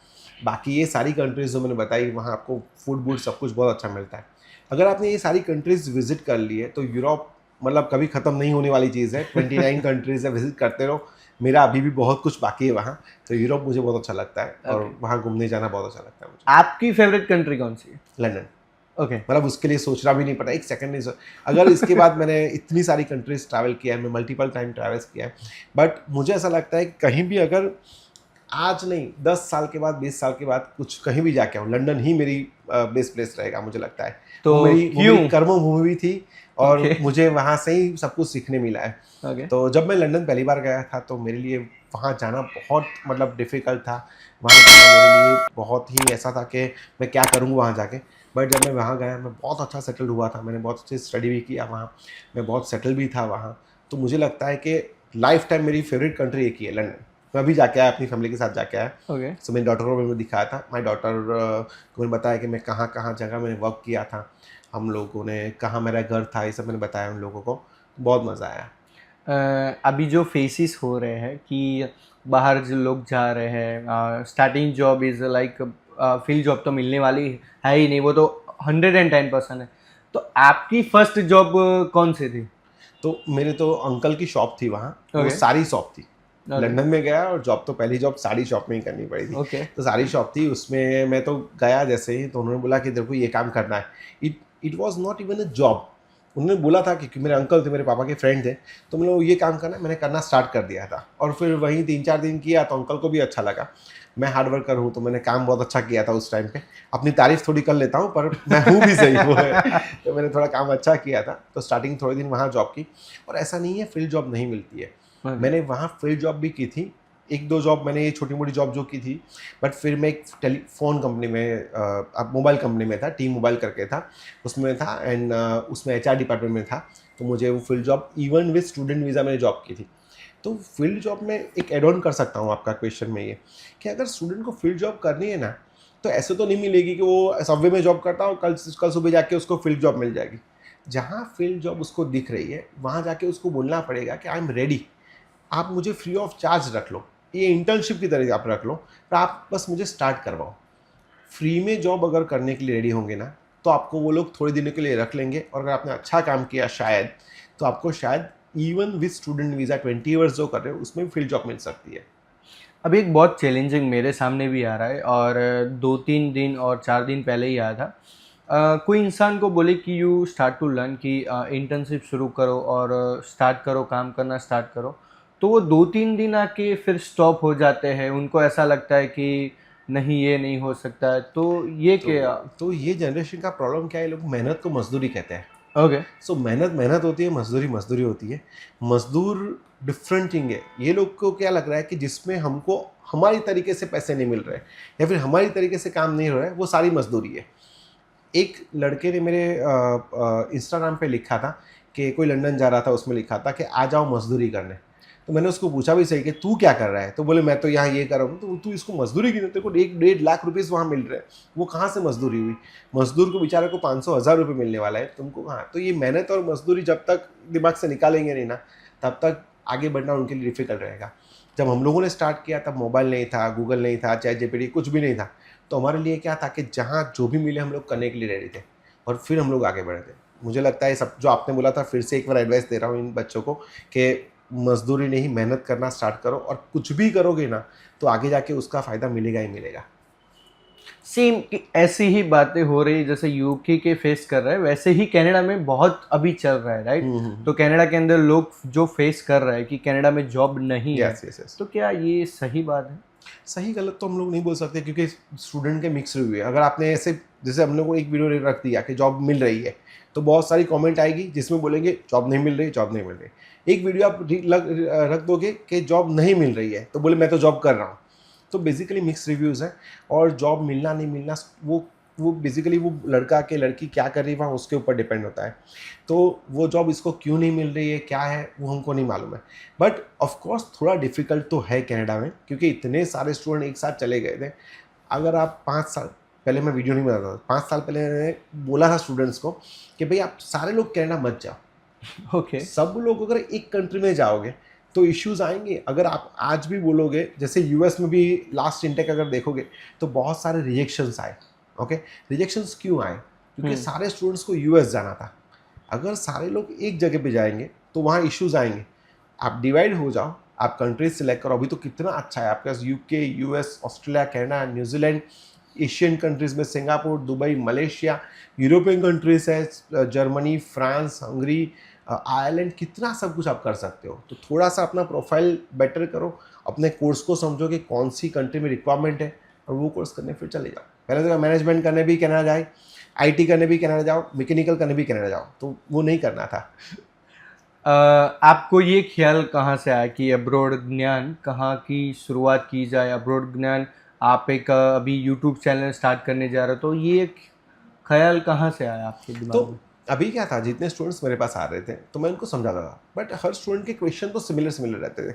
बाकी ये सारी कंट्रीज जो मैंने बताई, वहाँ आपको फूड सब कुछ बहुत अच्छा मिलता है। अगर आपने ये सारी कंट्रीज़ विजिट कर ली है तो यूरोप मतलब कभी ख़त्म नहीं होने वाली चीज़ है। 29 कंट्रीज़ है, विजिट करते रहो। मेरा अभी भी बहुत कुछ बाकी है वहाँ, तो यूरोप मुझे बहुत अच्छा लगता है और Okay. वहाँ घूमने जाना बहुत अच्छा लगता है मुझे। आपकी फेवरेट कंट्री कौन सी है? लंदन, ओके, मतलब उसके लिए सोचना भी नहीं पड़ा, एक सेकंड नहीं अगर इसके बाद मैंने इतनी सारी कंट्रीज ट्रैवल किया है, मैं मल्टीपल टाइम ट्रैवल्स किया है, बट मुझे ऐसा लगता है कि कहीं भी अगर आज नहीं 10 साल के बाद 20 साल के बाद कुछ कहीं भी जाके आऊँ, लंदन ही मेरी बेस्ट प्लेस रहेगा मुझे लगता है। तो वो मेरी क्यों? कर्मभूमि भी थी और Okay. मुझे वहाँ से ही सब कुछ सीखने मिला है। ओके, तो जब मैं लंदन पहली बार गया था तो मेरे लिए वहाँ जाना बहुत मतलब डिफ़िकल्ट था। वहाँ जाना मेरे लिए बहुत ही ऐसा था कि मैं क्या करूँ वहाँ जाके। बट जब मैं वहाँ गया मैं बहुत अच्छा सेटल्ड हुआ था, मैंने बहुत अच्छे स्टडी भी किया वहाँ, मैं बहुत सेटल भी था वहाँ। तो मुझे लगता है कि लाइफ टाइम मेरी फेवरेट कंट्री एक ही है, लंदन। मैं अभी जाके आया, अपनी फैमिली के साथ जाके आया। ओके, सो मेरी डॉटर को मैंने दिखाया था, माई डॉटर को मैंने बताया कि मैं कहाँ कहाँ जगह मैंने वर्क किया था, हम लोगों ने कहाँ मेरा घर था, ये सब मैंने बताया उन लोगों को। बहुत मज़ा आया। अभी जो फेसिस हो रहे हैं कि बाहर जो लोग जा रहे हैं, starting job is like field job तो मिलने वाली है ही नहीं, वो तो 110% है। तो आपकी फर्स्ट जॉब कौन सी थी? तो मेरे तो अंकल की शॉप थी वहाँ, वो ओके, साड़ी शॉप थी। ओके, लंदन में गया और जॉब तो पहली जॉब साड़ी शॉप में ही करनी पड़ी थी। ओके, तो साड़ी शॉप थी, उसमें मैं तो गया जैसे ही, तो उन्होंने बोला कि देखो ये काम करना है। It it was not even a job. उन्होंने बोला था कि मेरे अंकल थे, मेरे पापा के फ्रेंड थे, तो मतलब ये काम करना है, मैंने करना स्टार्ट कर दिया था। और फिर वहीं 3-4 दिन किया तो अंकल को भी अच्छा लगा। मैं हार्ड वर्कर हूँ तो मैंने काम बहुत अच्छा किया था उस टाइम पे। अपनी तारीफ थोड़ी कर लेता हूँ पर मैं हूँ भी सही वो है। तो मैंने थोड़ा काम अच्छा किया था, तो स्टार्टिंग थोड़े दिन वहाँ जॉब की। और ऐसा नहीं है फील्ड जॉब नहीं मिलती है, ओके, मैंने वहाँ फील्ड जॉब भी की थी। 1-2 जॉब मैंने ये छोटी मोटी जॉब जो की थी, बट फिर मैं एक टेलीफोन कंपनी में अब मोबाइल कंपनी में था, टी मोबाइल करके था, उसमें था। एंड उसमें एचआर डिपार्टमेंट में था। तो मुझे वो field job even with student visa मैंने जॉब की थी। तो फील्ड जॉब में एक एड ऑन कर सकता हूँ आपका क्वेश्चन में ये, कि अगर स्टूडेंट को फील्ड जॉब करनी है ना, तो ऐसे तो नहीं मिलेगी कि वो सबवे में जॉब करता हो कल सुबह जाके उसको फील्ड जॉब मिल जाएगी। जहाँ फील्ड जॉब उसको दिख रही है वहाँ जाके उसको बोलना पड़ेगा कि आई एम रेडी, आप मुझे फ्री ऑफ चार्ज रख लो, ये इंटर्नशिप की तरह आप रख लो, पर आप बस मुझे स्टार्ट करवाओ। फ्री में जॉब अगर करने के लिए रेडी होंगे ना, तो आपको वो लोग थोड़े दिनों के लिए रख लेंगे, और अगर आपने अच्छा काम किया शायद, तो आपको शायद even with student visa 20 years जो कर रहे हो उसमें भी फील्ड जॉब मिल सकती है। अभी एक बहुत चैलेंजिंग मेरे सामने भी आ रहा है और 2-3 दिन और 4 दिन पहले ही आया था। कोई इंसान को बोले कि यू स्टार्ट टू लर्न कि इंटर्नशिप शुरू करो और स्टार्ट करो, काम करना स्टार्ट करो, तो वो 2-3 दिन आके फिर स्टॉप हो जाते हैं। उनको ऐसा लगता है कि नहीं ये नहीं हो सकता है, तो ये क्या? तो ये जनरेशन का प्रॉब्लम क्या है, लोग मेहनत को मजदूरी कहते हैं। ओके, सो मेहनत मेहनत होती है, मजदूरी मजदूरी होती है। मजदूर डिफरेंट थिंग है। ये लोग को क्या लग रहा है कि जिसमें हमको हमारी तरीके से पैसे नहीं मिल रहे या फिर हमारी तरीके से काम नहीं हो रहा है, वो सारी मजदूरी है। एक लड़के ने मेरे इंस्टाग्राम पे लिखा था कि कोई लंदन जा रहा था, उसमें लिखा था कि आ जाओ मजदूरी करने। तो मैंने उसको पूछा भी सही कि तू क्या कर रहा है, तो बोले मैं तो यहाँ ये कर रहा हूँ। तो तू इसको मजदूरी की, तेरे को 1-1.5 लाख रुपीज़ वहाँ मिल रहे हैं, वो कहाँ से मजदूरी हुई? मजदूर को बेचारे को 500-1000 रुपये मिलने वाला है, तुमको कहाँ? तो ये मेहनत और मजदूरी जब तक दिमाग से निकालेंगे नहीं ना, तब तक आगे बढ़ना उनके लिए डिफिकल्ट रहेगा। जब हम लोगों ने स्टार्ट किया तब मोबाइल नहीं था, गूगल नहीं था, चैट जीपीटी कुछ भी नहीं था। तो हमारे लिए क्या था कि जहाँ जो भी मिले हम लोग करने के लिए रेडी थे, और फिर हम लोग आगे बढ़े थे। मुझे लगता है सब जो आपने बोला था, फिर से एक बार एडवाइस दे रहा हूँ इन बच्चों को कि मजदूरी नहीं, मेहनत करना स्टार्ट करो, और कुछ भी करोगे ना तो आगे जाके उसका फ़ायदा मिलेगा ही मिलेगा। सेम कि ऐसी ही बातें हो रही जैसे यूके के फेस कर रहा है, वैसे ही कनाडा में बहुत अभी चल रहा है, राइट? तो कनाडा के अंदर लोग जो फेस कर रहे हैं कि कनाडा में जॉब नहीं है, यस यस यस। तो क्या ये सही बात है? सही गलत तो हम लोग नहीं बोल सकते, क्योंकि स्टूडेंट के मिक्स रिव्यू है। अगर आपने ऐसे जैसे हम लोग को एक वीडियो रख दिया कि जॉब मिल रही है, तो बहुत सारी कमेंट आएगी जिसमें बोलेंगे जॉब नहीं मिल रही, जॉब नहीं मिल रही। एक वीडियो आप रख दोगे कि जॉब नहीं मिल रही है, तो बोले मैं तो जॉब कर रहा हूँ। तो बेसिकली मिक्स रिव्यूज़ हैं, और जॉब मिलना नहीं मिलना वो बेसिकली वो लड़का के लड़की क्या कर रही है वहाँ उसके ऊपर डिपेंड होता है। तो वो जॉब इसको क्यों नहीं मिल रही है, क्या है, वो हमको नहीं मालूम है। बट ऑफ कोर्स थोड़ा डिफ़िकल्ट तो है कनाडा में, क्योंकि इतने सारे स्टूडेंट एक साथ चले गए थे। अगर आप 5 साल पहले, मैं वीडियो नहीं बनाता था, 5 साल पहले मैंने बोला था स्टूडेंट्स को कि भाई आप सारे लोग कनाडा मत जाओ। ओके, सब लोग अगर एक कंट्री में जाओगे तो इश्यूज आएंगे। अगर आप आज भी बोलोगे, जैसे यूएस में भी लास्ट इंटेक अगर देखोगे तो बहुत सारे रिजेक्शंस आए। ओके, रिजेक्शंस क्यों आए? क्योंकि सारे स्टूडेंट्स को यूएस जाना था। अगर सारे लोग एक जगह पे जाएंगे तो वहाँ इश्यूज आएंगे। आप डिवाइड हो जाओ, आप कंट्रीज सिलेक्ट करो। अभी तो कितना अच्छा है आपके पास, UK, US, Australia, Canada, New Zealand, Asian countries में Singapore, Dubai, Malaysia, European countries है, जर्मनी, फ्रांस, हंगरी, आयरलैंड, कितना सब कुछ आप कर सकते हो। तो थोड़ा सा अपना प्रोफाइल बेटर करो, अपने कोर्स को समझो कि कौन सी कंट्री में रिक्वायरमेंट है और वो कोर्स करने फिर चले जाओ। पहले तो मैनेजमेंट करने भी कनाडा जाए, आईटी करने भी कनाडा जाओ, मैकेनिकल करने भी कनाडा जाओ, तो वो नहीं करना था। आपको ये ख्याल कहाँ से आया कि अब्रॉड ज्ञान कहाँ की शुरुआत की जाए? अब्रॉड ज्ञान आप एक अभी यूट्यूब चैनल स्टार्ट करने जा रहे हो, तो ये ख्याल कहाँ से आया आपके दिमाग तो में? अभी क्या था, जितने स्टूडेंट्स मेरे पास आ रहे थे तो मैं उनको समझाता था, बट हर स्टूडेंट के क्वेश्चन तो सिमिलर रहते थे।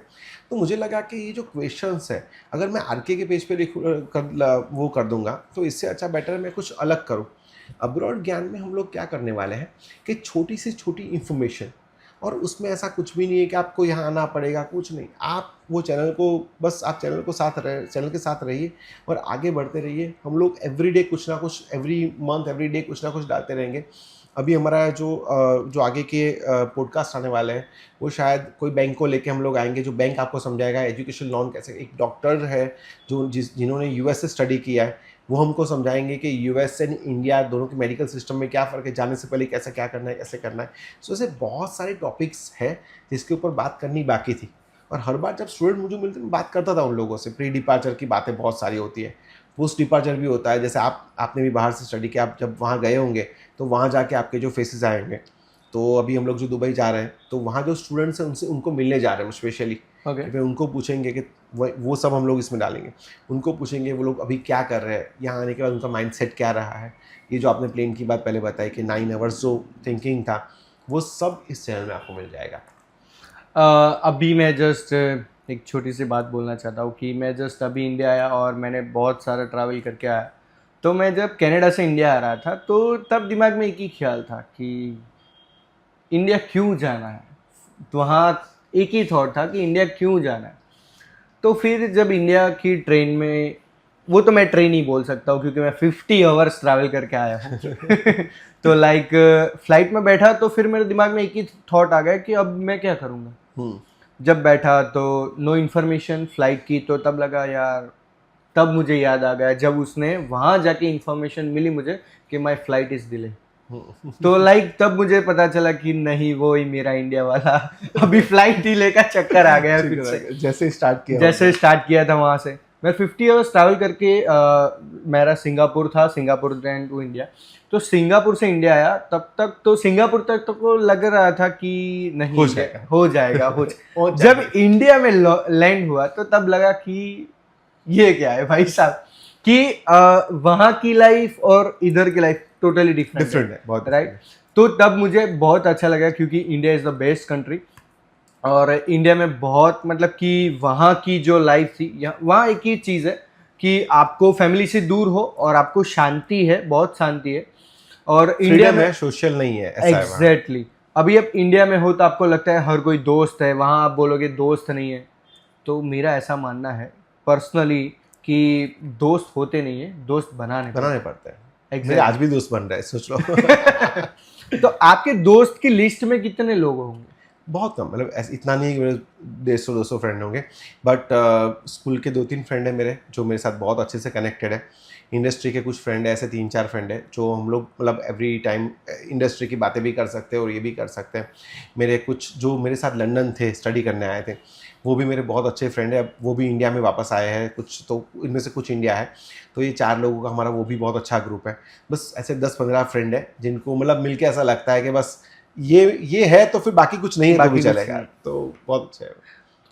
तो मुझे लगा कि ये जो क्वेश्चंस है, अगर मैं आरके के पेज पे वो कर दूंगा तो इससे अच्छा बेटर मैं कुछ अलग करूँ। अब्रॉड ज्ञान में हम लोग क्या करने वाले हैं कि छोटी से छोटी इन्फॉर्मेशन, और उसमें ऐसा कुछ भी नहीं है कि आपको यहाँ आना पड़ेगा, कुछ नहीं। आप वो चैनल को बस आप चैनल के साथ रहिए और आगे बढ़ते रहिए। हम लोग एवरीडे कुछ ना कुछ, एवरी मंथ एवरीडे कुछ ना कुछ डालते रहेंगे। अभी हमारा जो आगे के पॉडकास्ट आने वाले हैं वो शायद कोई बैंक को लेके हम लोग आएंगे, जो बैंक आपको समझाएगा एजुकेशन लोन कैसे। एक डॉक्टर है जिन्होंने यूएस से स्टडी किया है, वो हमको समझाएंगे कि यूएस एंड इंडिया दोनों के मेडिकल सिस्टम में क्या फ़र्क है, जाने से पहले कैसे क्या करना है, कैसे करना है। सो ऐसे बहुत सारे टॉपिक्स हैं जिसके ऊपर बात करनी बाकी थी। और हर बार जब स्टूडेंट मुझे मिलते मैं बात करता था उन लोगों से। प्री डिपार्चर की बातें बहुत सारी होती है, पोस्ट डिपार्चर भी होता है। जैसे आपने भी बाहर से स्टडी किया, आप जब वहाँ गए होंगे तो वहाँ जाके आपके जो फेसेस आएंगे। तो अभी हम लोग जो दुबई जा रहे हैं तो वहाँ जो स्टूडेंट्स हैं उनसे उनको मिलने जा रहे हैं स्पेशली। ओके। फिर उनको पूछेंगे कि वो सब हम लोग इसमें डालेंगे। उनको पूछेंगे वो लोग अभी क्या कर रहे हैं, यहाँ आने के बाद उनका माइंडसेट क्या रहा है। ये जो आपने प्लेन की बात पहले बताई कि 9 आवर्स जो थिंकिंग था, वो सब इस चैनल में आपको मिल जाएगा। अभी मैं जस्ट एक छोटी सी बात बोलना चाहता हूँ कि मैं जस्ट अभी इंडिया आया और मैंने बहुत सारा ट्रैवल करके आया। तो मैं जब कनाडा से इंडिया आ रहा था तो तब दिमाग में एक ही ख्याल था कि इंडिया क्यों जाना है। तो वहाँ एक ही थॉट था कि इंडिया क्यों जाना है। तो फिर जब इंडिया की ट्रेन में, वो तो मैं ट्रेन ही बोल सकता हूँ क्योंकि मैं 50 आवर्स ट्रैवल करके आया हूँ तो लाइक फ्लाइट में बैठा तो फिर मेरे दिमाग में एक ही थॉट आ गया कि अब मैं क्या करूँगा। जब बैठा तो नो इन्फॉर्मेशन फ्लाइट की, तो तब लगा यार, तब मुझे याद आ गया जब उसने वहाँ जाके इन्फॉर्मेशन मिली मुझे कि माई फ्लाइट इज़ डिले। तो लाइक तब मुझे पता चला कि नहीं, वो ही मेरा इंडिया वाला अभी फ्लाइट डिले का चक्कर आ गया फिर से। जैसे स्टार्ट किया था वहाँ से मैं 50 आवर्स ट्रैवल करके मेरा सिंगापुर था, सिंगापुर देन टू इंडिया। तो सिंगापुर से इंडिया आया, तब तक तो सिंगापुर तक तो लग रहा था कि नहीं हो जाएगा। जब इंडिया में लैंड हुआ तो तब लगा कि ये क्या है भाई साहब, कि वहाँ की लाइफ और इधर की लाइफ टोटली डिफरेंट है बहुत, राइट। तो तब मुझे बहुत अच्छा लगा क्योंकि India is the best country. और इंडिया में बहुत मतलब कि वहाँ की जो लाइफ थी, वहाँ एक ही चीज़ है कि आपको फैमिली से दूर हो और आपको शांति है, बहुत शांति है। और इंडिया में सोशल नहीं है, एग्जैक्टली। अभी आप इंडिया में हो तो आपको लगता है हर कोई दोस्त है, वहाँ आप बोलोगे दोस्त नहीं है। तो मेरा ऐसा मानना है पर्सनली कि दोस्त होते नहीं है, दोस्त बनाने पड़ते हैं। मेरे आज भी दोस्त बन रहे हैं, सोच लो तो आपके दोस्त की लिस्ट में कितने लोग होंगे? बहुत कम, मतलब इतना नहीं है कि मेरे 150-200 फ्रेंड होंगे, बट स्कूल के 2-3 फ्रेंड हैं मेरे जो मेरे साथ बहुत अच्छे से कनेक्टेड है। इंडस्ट्री के कुछ फ्रेंड है, ऐसे 3-4 फ्रेंड है जो हम लोग मतलब एवरी टाइम इंडस्ट्री की बातें भी कर सकते हैं और ये भी कर सकते हैं। मेरे कुछ जो मेरे साथ लंदन थे, स्टडी करने आए थे, वो भी मेरे बहुत अच्छे फ्रेंड है। वो भी इंडिया में वापस आए हैं कुछ, तो इनमें से कुछ इंडिया है। तो ये 4 लोगों का हमारा वो भी बहुत अच्छा ग्रुप है। बस ऐसे 10-15 फ्रेंड है जिनको मतलब मिलके ऐसा लगता है कि बस ये है तो फिर बाकी कुछ नहीं है तो भी चलेगा। तो बहुत अच्छा है।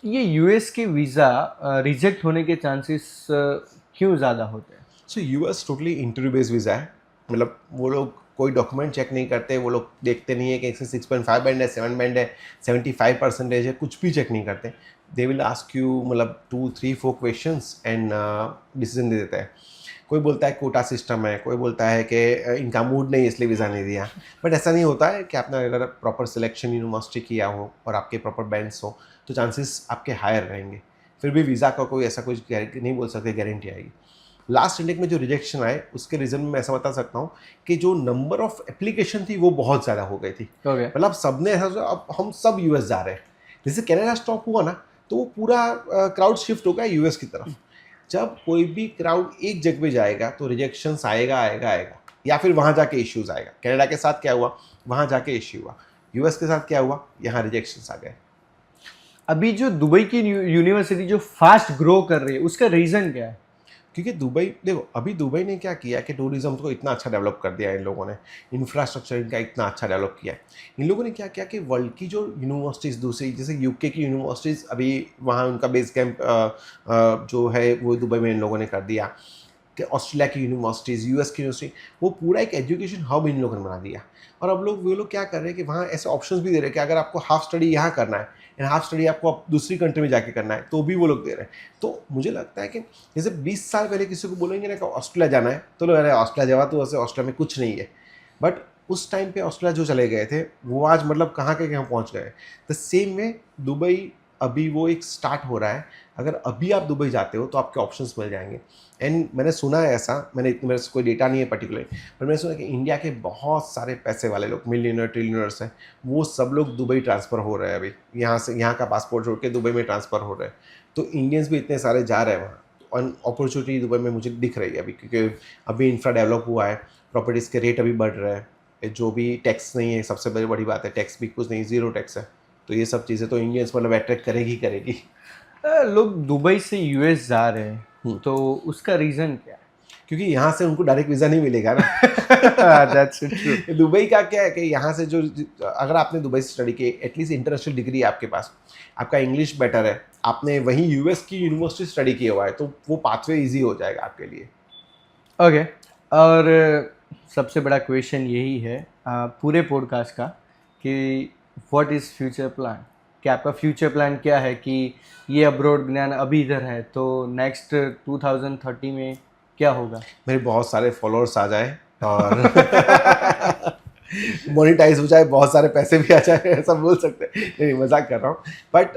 ये यूएस के वीज़ा रिजेक्ट होने के चांसेस क्यों ज़्यादा होते हैं? So US totally interview based visa है। मतलब वो लोग कोई डॉक्यूमेंट चेक नहीं करते, वो लोग देखते नहीं है कि इसमें 6.5 बैंड है, 7 बैंड है, 75% है, कुछ भी चेक नहीं करते। दे विल आस्क यू मतलब 2-3-4 क्वेश्चंस एंड डिसीजन दे देता है। कोई बोलता है कोटा सिस्टम है, कोई बोलता है कि इनका मूड नहीं इसलिए वीज़ा नहीं दिया। बट ऐसा नहीं होता है कि आपने अगर प्रॉपर सिलेक्शन यूनिवर्सिटी किया हो और आपके प्रॉपर बैंड्स हो तो चांसेस आपके हायर रहेंगे। फिर भी वीज़ा का कोई ऐसा कुछ नहीं बोल सकते गारंटी आएगी। लास्ट इंटेक में जो रिजेक्शन आए उसके रीज़न में मैं ऐसा बता सकता हूँ कि जो नंबर ऑफ एप्लीकेशन थी वो बहुत ज़्यादा हो गई थी। ओके। मतलब सबने ऐसा सोचा अब हम सब यूएस जा रहे हैं। जैसे कनाडा स्टॉप हुआ ना तो वो पूरा क्राउड शिफ्ट हो गया यूएस की तरफ। जब कोई भी क्राउड एक जगह पे जाएगा तो रिजेक्शंस आएगा आएगा आएगा, या फिर वहाँ जाके इश्यूज आएगा। कनाडा के साथ क्या हुआ, वहाँ जाके इश्यू हुआ। यूएस के साथ क्या हुआ, यहाँ रिजेक्शंस आ गए। अभी जो दुबई की यूनिवर्सिटी जो फास्ट ग्रो कर रही है उसका रीजन क्या है? क्योंकि दुबई देखो, अभी दुबई ने क्या किया कि टूरिज्म को इतना अच्छा डेवलप कर दिया है इन लोगों ने, इंफ्रास्ट्रक्चर इनका इतना अच्छा डेवलप किया है। इन लोगों ने क्या किया कि वर्ल्ड की जो यूनिवर्सिटीज़ दूसरी जैसे यूके की यूनिवर्सिटीज़, अभी वहाँ उनका बेस कैंप जो है वो दुबई में इन लोगों ने कर दिया। कि ऑस्ट्रेलिया की यूनिवर्सिटीज़, यूएस की यूनिवर्सिटी, वो पूरा एक एजुकेशन हब इन लोगों ने बना दिया। और अब वो लोग क्या कर रहे हैं कि वहाँ ऐसे ऑप्शंस भी दे रहे हैं कि अगर आपको हाफ स्टडी यहाँ करना है एंड हाफ स्टडी आपको दूसरी कंट्री में जाके करना है तो भी वो लोग दे रहे हैं। तो मुझे लगता है कि जैसे 20 साल पहले किसी को बोलेंगे ना कि ऑस्ट्रेलिया जाना है तो लोग, अरे ऑस्ट्रेलिया जावा तो वैसे ऑस्ट्रेलिया में कुछ नहीं है। बट उस टाइम पे ऑस्ट्रेलिया जो चले गए थे वो आज मतलब कहाँ के कहाँ पहुँच गए। द सेम में दुबई अभी वो एक स्टार्ट हो रहा है। अगर अभी आप दुबई जाते हो तो आपके ऑप्शंस मिल जाएंगे। एंड मैंने सुना है ऐसा, मेरे से कोई डेटा नहीं है पर्टिकुलर, पर मैंने सुना कि इंडिया के बहुत सारे पैसे वाले लोग, मिलियनर ट्रिलियनर्स हैं, वो सब लोग दुबई ट्रांसफ़र हो रहे हैं अभी। यहाँ से, यहाँ का पासपोर्ट छोड़ के दुबई में ट्रांसफ़र हो रहे हैं। तो इंडियंस भी इतने सारे जा रहे हैं वहाँ। और अपॉर्चुनिटी दुबई में मुझे दिख रही है अभी, क्योंकि अभी इंफ्रा डेवलप हुआ है, प्रॉपर्टीज़ के रेट अभी बढ़ रहे हैं, जो भी टैक्स नहीं है, सबसे बड़ी बात है, टैक्स भी कुछ नहीं, ज़ीरो टैक्स है। तो ये सब चीज़ें तो इंडियंस मतलब अट्रैक्ट करेगी करेगी। लोग दुबई से यूएस जा रहे हैं तो उसका रीजन क्या है? क्योंकि यहाँ से उनको डायरेक्ट वीज़ा नहीं मिलेगा ना। That's true. दुबई का क्या है कि यहाँ से जो, अगर आपने दुबई से स्टडी की, एटलीस्ट इंटरनेशनल डिग्री है आपके पास, आपका इंग्लिश बेटर है, आपने वहीं यूएस की यूनिवर्सिटी स्टडी किया हुआ है, तो वो पाथवे इजी हो जाएगा आपके लिए। ओके। और सबसे बड़ा क्वेश्चन यही है पूरे पॉडकास्ट का कि व्हाट इज़ फ्यूचर प्लान? कि आपका फ्यूचर प्लान क्या है कि ये अब्रॉड ज्ञान अभी इधर है तो नेक्स्ट 2030 में क्या होगा? मेरे बहुत सारे फॉलोअर्स आ जाए और मोनिटाइज हो जाए, बहुत सारे पैसे भी आ जाए, ऐसा बोल सकते हैं। नहीं, मजाक कर रहा हूँ। बट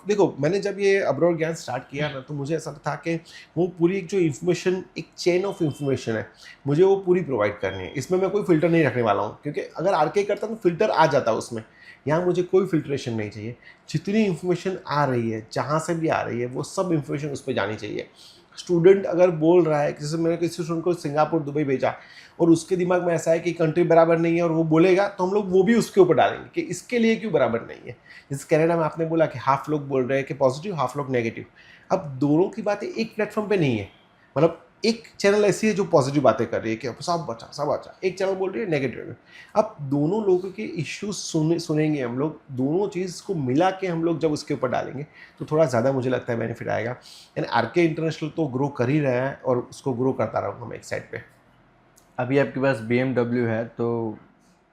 देखो, मैंने जब ये अब्रॉड ज्ञान स्टार्ट किया ना तो मुझे ऐसा था कि वो पूरी एक जो इन्फॉर्मेशन, एक चेन ऑफ इन्फॉर्मेशन है, मुझे वो पूरी प्रोवाइड करनी है। इसमें मैं कोई फिल्टर नहीं रखने वाला हूँ, क्योंकि अगर आरके करता तो फिल्टर आ जाता उसमें। यहाँ मुझे कोई फिल्ट्रेशन नहीं चाहिए। जितनी इन्फॉर्मेशन आ रही है, जहाँ से भी आ रही है, वो सब इन्फॉर्मेशन उस पर जानी चाहिए। स्टूडेंट अगर बोल रहा है, जैसे मैंने किसी स्टूडेंट को सिंगापुर, दुबई भेजा और उसके दिमाग में ऐसा है कि कंट्री बराबर नहीं है और वो बोलेगा, तो हम लोग वो भी उसके ऊपर डालेंगे कि इसके लिए क्यों बराबर नहीं है। जैसे कनाडा में आपने बोला कि हाफ लोग बोल रहे हैं कि पॉजिटिव, हाफ लोग नेगेटिव। अब दोनों की बातें एक प्लेटफॉर्म पे नहीं है। मतलब एक चैनल ऐसी है जो पॉजिटिव बातें कर रही है कि सब अच्छा, एक चैनल बोल रही है नेगेटिव में। अब दोनों लोगों के इश्यूज सुनेंगे हम लोग, दोनों चीज़ को मिला के हम लोग जब उसके ऊपर डालेंगे तो थोड़ा ज़्यादा मुझे लगता है बेनिफिट आएगा। एंड आरके इंटरनेशनल तो ग्रो कर ही रहा है और उसको ग्रो करता रहूँगा मैं एक साइड पे। अभी आपके पास BMW है तो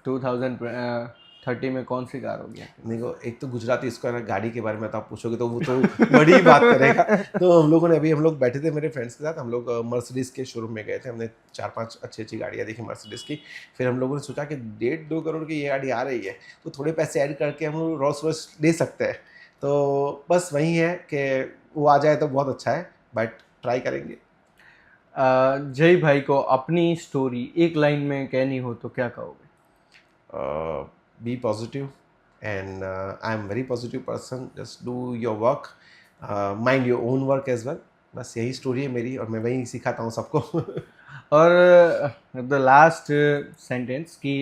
2030 में कौन सी कार होगी? देखो, एक तो गुजराती, इसको है ना गाड़ी के बारे में तो आप पूछोगे तो वो तो बड़ी बात करेगा। तो हम लोग बैठे थे मेरे फ्रेंड्स के साथ, हम लोग मर्सिडीज़ के शोरूम में गए थे। हमने 4-5 अच्छी गाड़ियाँ देखी मर्सिडीज़ की। फिर हम लोगों ने सोचा कि 1.5-2 करोड़ की ये गाड़ी आ रही है तो थोड़े पैसे ऐड करके हम लोग रोल्स रॉयस ले सकते हैं। तो बस वही है कि वो आ जाए तो बहुत अच्छा है, बट ट्राई करेंगे। जय भाई को अपनी स्टोरी एक लाइन में कहनी हो तो क्या कहोगे? Be positive, and I am very positive person. Just do your work, mind your own work as well. बस यही स्टोरी है मेरी और मैं वही सिखाता हूँ सबको। और द लास्ट सेंटेंस कि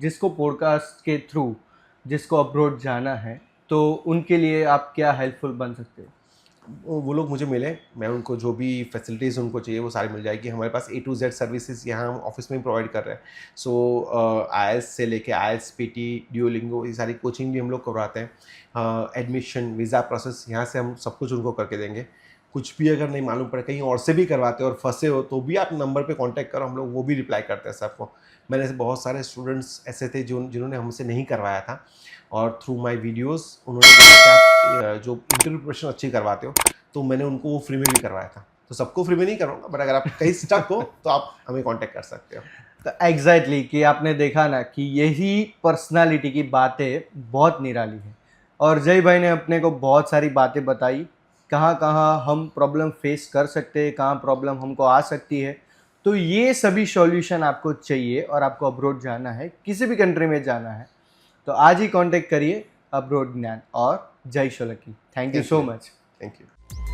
जिसको पॉडकास्ट के थ्रू जिसको अब्रॉड जाना है तो उनके लिए आप क्या हेल्पफुल बन सकते हो? वो लोग मुझे मिले, मैं उनको जो भी फैसिलिटीज़ उनको चाहिए वो सारी मिल जाएगी। हमारे पास A to Z सर्विसेज यहाँ हम ऑफिस में ही प्रोवाइड कर रहे हैं। सो IELTS से लेके IELTS, PT, ड्यूओलिंगो, ये सारी कोचिंग भी हम लोग करवाते हैं। एडमिशन, वीज़ा प्रोसेस, यहाँ से हम सब कुछ उनको करके देंगे। कुछ भी अगर नहीं मालूम पड़े, कहीं और से भी करवाते हो और फंसे हो तो भी आप नंबर पे कांटेक्ट करो, हम लोग वो भी रिप्लाई करते हैं सबको। मैंने ऐसे बहुत सारे स्टूडेंट्स ऐसे थे जिन्होंने हमसे नहीं करवाया था और थ्रू माय वीडियोस उन्होंने बोला कि आप जो इंटरव्यू प्रिपरेशन अच्छी करवाते हो, तो मैंने उनको वो फ्री में भी करवाया था। तो सबको फ्री में नहीं करवाऊंगा, बट अगर आप कहीं स्टक हो तो आप हमें कांटेक्ट कर सकते हो। तो एग्जैक्टली कि आपने देखा ना कि यही पर्सनालिटी की बातें बहुत निराली है और जय भाई ने अपने को बहुत सारी बातें बताई कहाँ कहाँ हम प्रॉब्लम फेस कर सकते हैं, कहाँ प्रॉब्लम हमको आ सकती है। तो ये सभी सॉल्यूशन आपको चाहिए और आपको अब्रॉड जाना है, किसी भी कंट्री में जाना है, तो आज ही कांटेक्ट करिए अब्रॉड ज्ञान और जय Solanki. Thank you so much. Thank you.